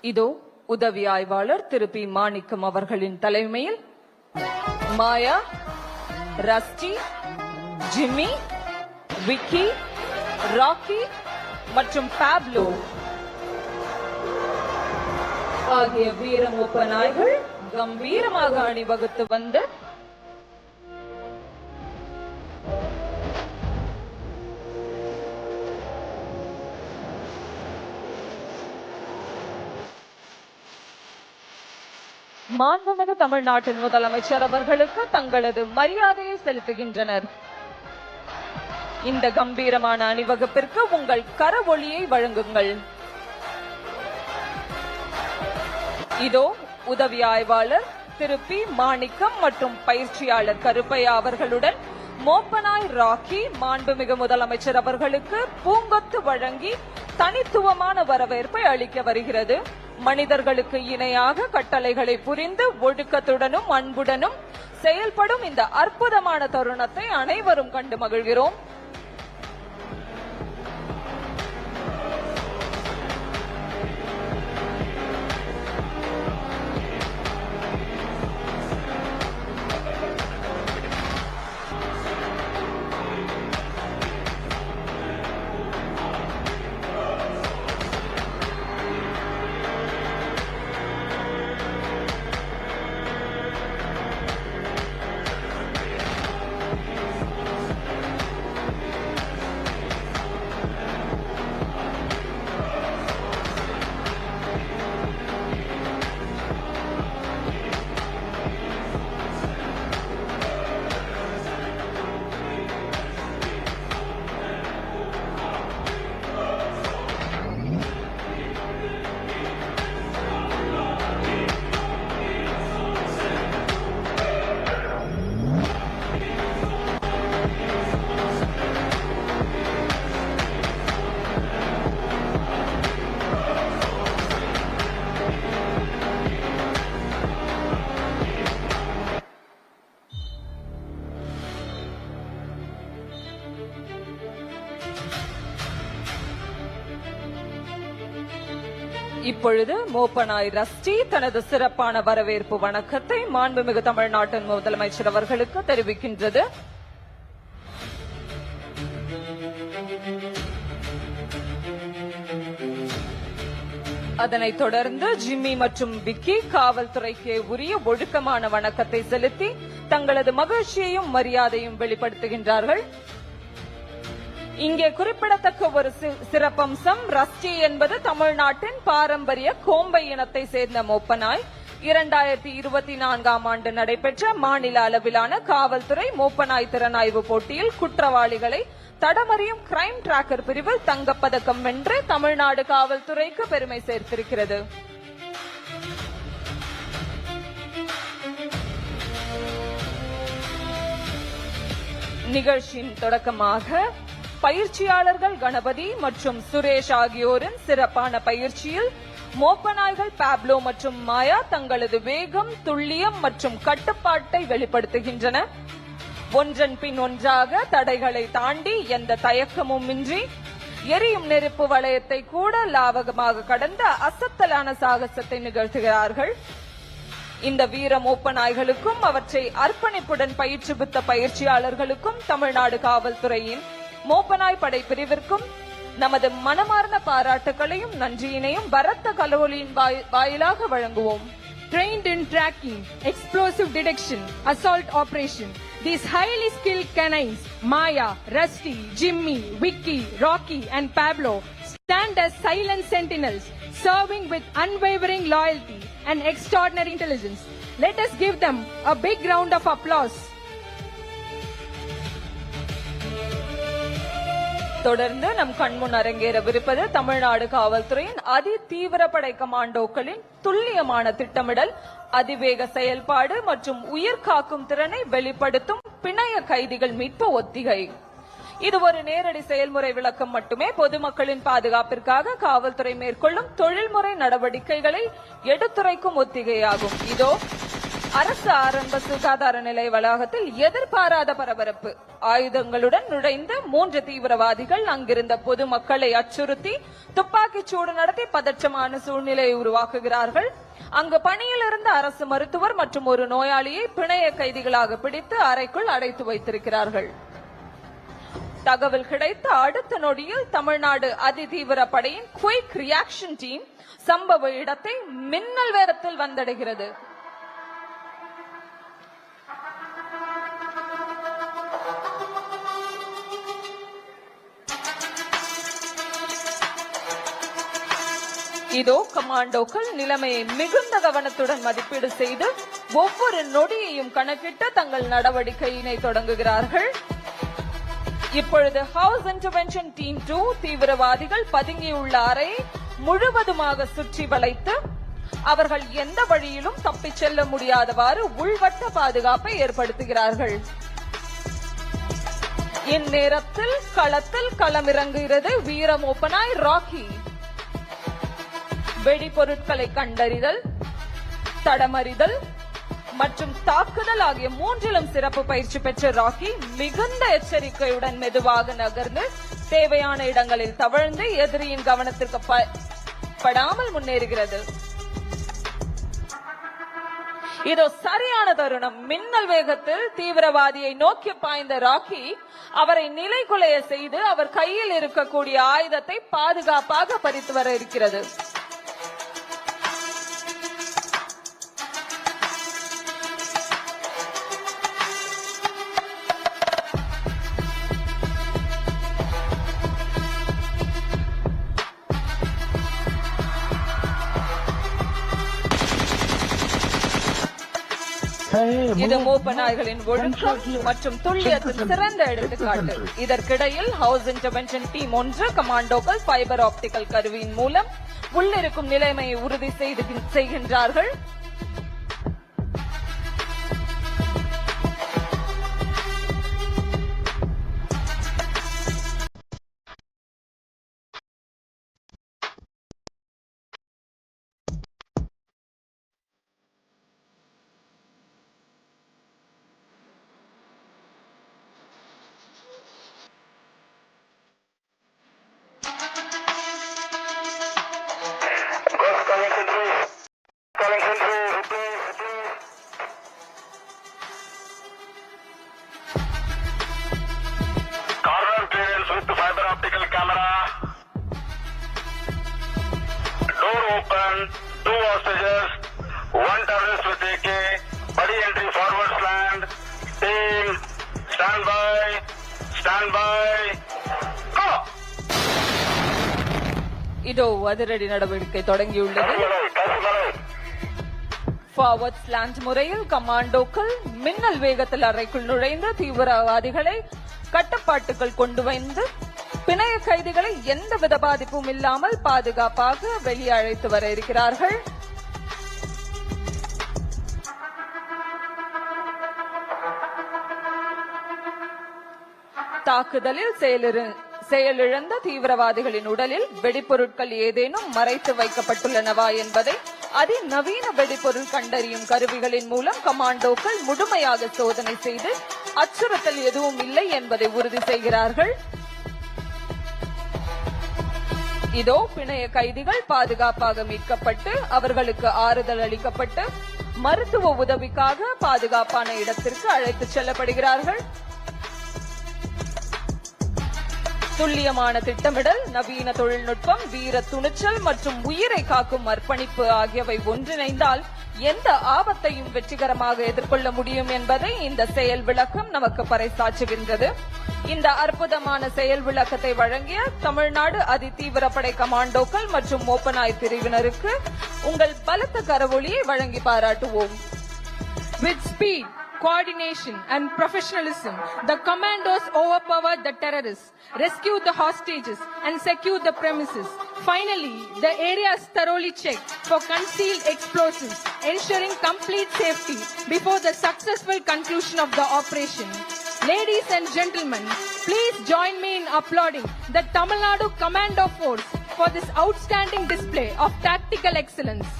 இதோ உதவி ஆய்வாளர் திரு பி மாணிக்கம் அவர்களின் தலைமையில் மாயா, ரஸ்டி, ஜிம்மி, விக்கி, ராக்கி மற்றும் பாப்லோ ஆகிய வீரமூப்ப நாய்கள் கம்பீரமாக அணிவகுத்து வந்து மாண்புமிகு தமிழ்நாட்டின் முதலமைச்சர் அவர்களுக்கு தங்களது மரியாதையை செலுத்துகின்றனர். இந்த கம்பீரமான அணிவகுப்பிற்கு உங்கள் கரவொலியை வழங்குங்கள். இதோ உதவி ஆய்வாளர் திரு பி மாணிக்கம் மற்றும் பயிற்சியாளர் கருப்பையா அவர்களுடன் மோப்பனாய் ராக்கி மாண்புமிகு முதலமைச்சர் அவர்களுக்கு பூங்கொத்து வழங்கி தனித்துவமான வரவேற்பை அளிக்க வருகிறது. மனிதர்களுக்கு இணையாக கட்டளைகளை புரிந்து ஒழுக்கத்துடனும் அன்புடனும் செயல்படும் இந்த அற்புதமான தருணத்தை அனைவரும் கண்டு மகிழ்கிறோம். இப்பொழுது மோப்பனாய் ரஸ்டி தனது சிறப்பான வரவேற்பு வணக்கத்தை மாண்புமிகு தமிழ்நாட்டின் முதலமைச்சர் அவர்களுக்கு தெரிவிக்கின்றது. அதனைத் தொடர்ந்து ஜிம்மி மற்றும் விக்கி காவல்துறைக்கு உரிய ஒழுக்கமான வணக்கத்தை செலுத்தி தங்களது மகிழ்ச்சியையும் மரியாதையும் வெளிப்படுத்துகின்றார்கள். இங்கே குறிப்பிடத்தக்க ஒரு சிறப்பம்சம், ரஸ்டி என்பது தமிழ்நாட்டின் பாரம்பரிய கோம்பை இனத்தை சேர்ந்த மோப்பனாய். 2024ஆம் ஆண்டு நடைபெற்ற மாநில அளவிலான காவல்துறை மோப்பனாய் திறனாய்வு போட்டியில் குற்றவாளிகளை தடமறியும் கிரைம் டிராக்கர் பிரிவில் தங்கப்பதக்கம் வென்று தமிழ்நாடு காவல்துறைக்கு பெருமை சேர்த்திருக்கிறது. நிகழ்ச்சியின் தொடக்கமாக பயிற்சியாளர்கள் கணபதி மற்றும் சுரேஷ் ஆகியோரின் சிறப்பான பயிற்சியில் மோப்பநாய்கள் பாப்லோ மற்றும் மாயா தங்களது வேகம், துல்லியம் மற்றும் கட்டுப்பாட்டை வெளிப்படுத்துகின்றன. ஒன்றன் பின் ஒன்றாக தடைகளை தாண்டி எந்த தயக்கமும் இன்றி எரியும் நெருப்பு வளையத்தை கூட லாவகமாக கடந்த அசத்தலான சாகசத்தை நிகழ்த்துகிறார்கள். இந்த வீர மோப்பநாய்களுக்கும் அவற்றை அர்ப்பணிப்புடன் பயிற்றுவித்த பயிற்சியாளர்களுக்கும் தமிழ்நாடு காவல்துறையின் மோப்பனாய் படை பிரிவிற்கும் நமது மனமார்ந்த பாராட்டுகளையும் நன்றியினையும் பரத்த கலோலியின் வாயிலாக வழங்குவோம். Trained in tracking, explosive detection, assault operation, these highly skilled canines, Maya, Rusty, Jimmy, Vicky, Rocky and Pablo stand as silent sentinels, serving with unwavering loyalty and extraordinary intelligence. Let us give them a big round of applause. தொடர்ந்து நம் கண்முன் அரங்கேறவிருப்பது தமிழ்நாடு காவல்துறையின் அதி தீவிரப்படை கமாண்டோக்களின் துல்லியமான திட்டமிடல், அதிவேக செயல்பாடு மற்றும் உயிர் காக்கும் திறனை வெளிப்படுத்தும் பிணைய கைதிகள் மீட்பு ஒத்திகை. இது ஒரு நேரடி செயல்முறை விளக்கம் மட்டுமே. பொதுமக்களின் பாதுகாப்பிற்காக காவல்துறை மேற்கொள்ளும் தொழில்முறை நடவடிக்கைகளை எடுத்துரைக்கும் ஒத்திகையாகும். இதோ அரசு ஆரம்ப சுகாதார நிலைய வளாகத்தில் எதிர்பாராத பரபரப்பு. ஆயுதங்களுடன் நுழைந்த 3 தீவிரவாதிகள் அங்கிருந்த பொதுமக்களை அச்சுறுத்தி துப்பாக்கிச் சூடு நடத்தி பதற்றமான சூழ்நிலையை உருவாக்குகிறார்கள். அங்கு பணியில் இருந்த அரசு மருத்துவர் மற்றும் ஒரு நோயாளியை பிணைய கைதிகளாக பிடித்து அறைக்குள் அடைத்து வைத்திருக்கிறார்கள். தகவல் கிடைத்த அடுத்த நொடியில் தமிழ்நாடு அதிதீவிர படையின் குயிக் ரியாக்ஷன் டீம் சம்பவ இடத்தை மின்னல் வேகத்தில் வந்தடைகிறது. இதோ கமாண்டோக்கள் நிலைமையை மிகுந்த கவனத்துடன் மதிப்பீடு செய்து ஒவ்வொரு நொடியையும் கணக்கிட்டு தங்கள் நடவடிக்கையினை தொடங்குகிறார்கள். இப்பொழுது ஹவுஸ் இன்டர்வென்ஷன் டீம் 2 தீவிரவாதிகள் பதுங்கியுள்ள அறையை முழுவதுமாக சுற்றி வளைத்து அவர்கள் எந்த வழியிலும் தப்பிச் செல்ல முடியாதவாறு உள்வட்ட பாதுகாப்பை ஏற்படுத்துகிறார்கள். இந்நேரத்தில் களத்தில் களமிறங்குகிறது வீரம் ஓப்பனாய் ராக்கி. வெடிபொருட்களை கண்டறிதல், தடமறிதல் மற்றும் தாக்குதல் ஆகிய 3லும் சிறப்பு பயிற்சி பெற்ற ராக்கி மிகுந்த எச்சரிக்கையுடன் மெதுவாக நகர்ந்து தேவையான இடங்களில் தவழ்ந்து எதிரியின் கவனத்திற்கு படாமல் முன்னேறுகிறது. இதோ சரியான தருணம். மின்னல் வேகத்தில் தீவிரவாதியை நோக்கி பாய்ந்த ராக்கி அவரை நிலைகுலைய செய்து அவர் கையில் இருக்கக்கூடிய ஆயுதத்தை பாதுகாப்பாக பறித்து வர இருக்கிறது. இது மோப்ப நாய்களின் ஒழுக்கம் மற்றும் துல்லியத்தின் சிறந்த எடுத்துக்காட்டு. இதற்கிடையில் ஹவுஸ் இன்டர்வென்ஷன் டீம் 1 கமாண்டோக்கள் ஃபைபர் ஆப்டிக்கல் கருவியின் மூலம் உள்ளிருக்கும் நிலைமையை உறுதி செய்கின்றார்கள். Open, 2 hostages, 1 terrorist with AK, buddy entry forward slant, team, stand by, go! இதோ அதிரடி நடவடிக்கை தொடங்கியுள்ளது. ஃபார்வர்ட் ஸ்லாண்ட் முறையில் கமாண்டோக்கள் மின்னல் வேகத்தில் அறைக்குள் நுழைந்து தீவிரவாதிகளை கட்டுப்பாட்டுக்குள் கொண்டு வந்து பிணைய கைதிகளை எந்தவித பாதிப்பும் இல்லாமல் பாதுகாப்பாக வெளியே அழைத்து வர இருக்கிறார்கள். தாக்குதலில் செயலிழந்த தீவிரவாதிகளின் உடலில் வெடிப்பொருட்கள் ஏதேனும் மறைத்து வைக்கப்பட்டுள்ளனவா என்பதை அதிநவீன வெடிப்பொருள் கண்டறியும் கருவிகளின் மூலம் கமாண்டோக்கள் முழுமையாக சோதனை செய்து அச்சுறுத்தல் எதுவும் இல்லை என்பதை உறுதி செய்கிறார்கள். இதோ பிணைய கைதிகள் பாதுகாப்பாக மீட்கப்பட்டு அவர்களுக்கு ஆறுதல் அளிக்கப்பட்டு மருத்துவ உதவிக்காக பாதுகாப்பான இடத்திற்கு அழைத்துச் செல்லப்படுகிறார்கள். துல்லியமான திட்டமிடல், நவீன தொழில்நுட்பம், வீர துணிச்சல் மற்றும் உயிரை காக்கும் அர்ப்பணிப்பு ஆகியவை ஒன்றிணைந்தால் எந்த ஆபத்தையும் வெற்றிகரமாக எதிர்கொள்ள முடியும் என்பதை இந்த செயல் விளக்கம் நமக்கு பறைசாற்றுகின்றது. இந்த அற்புதமான செயல் விளக்கத்தை வழங்கிய தமிழ்நாடு அதிதீவிரப்படை கமாண்டோக்கள் மற்றும் மோப்பநாய் பிரிவினருக்கு உங்கள் பலத்த கரவொலியை வழங்கி பாராட்டுவோம். With speed, coordination and professionalism, the commandos overpowered the terrorists, rescued the hostages and secured the premises. Finally, the area is thoroughly checked for concealed explosives, ensuring complete safety before the successful conclusion of the operation. Ladies and gentlemen, please join me in applauding the Tamil Nadu Commando Force for this outstanding display of tactical excellence.